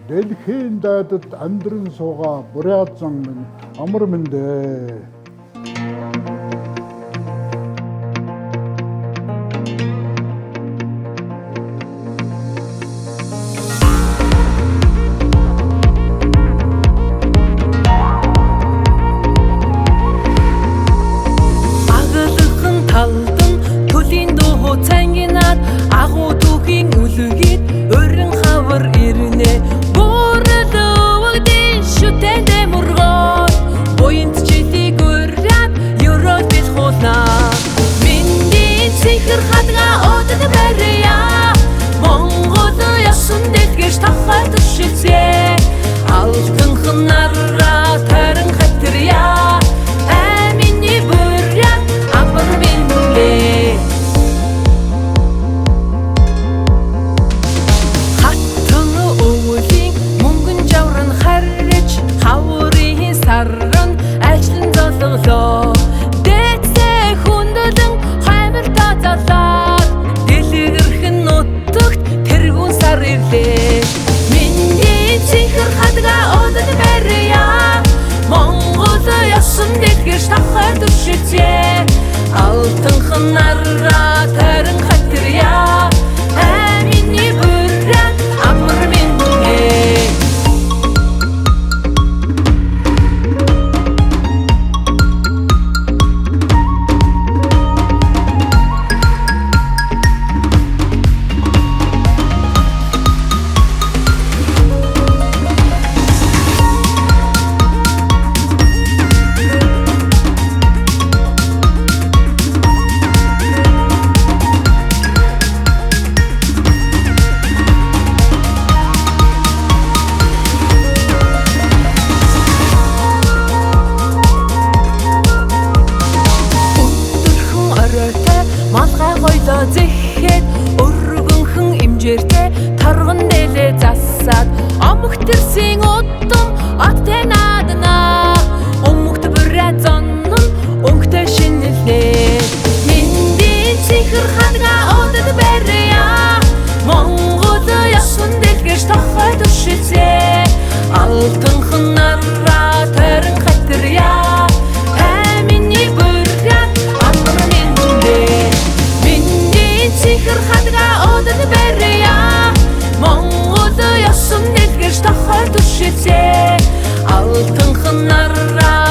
Дэлхийн дайдад амьдран суугаа буряазан минь амар мэндэ. Агалхан талдан төлийн дуу цангинаад агуу түүхийн үлгээд өрн хавар ирнэ. Алтын ханарра тарин хатиря амини бүрэн амар мингэ. Малгай гойло зэхэд өргөнхөн имжээртэй тарган дээлээ засаад омогт тэрсийн удам оттэй наадна өмгт бүрээ зоннон өнгөтэй шинэлнэ. Миндийн чихэр хадга одод барья Монгол ясан дэлгэж тохой төшөлцээ. Алтын ханарра тарин хатиря амини бүрэн амар мингэ. Чихэр хадга одод барья Монгол ясан дэлгэж тохой төшөлцээ. Алтын ханарра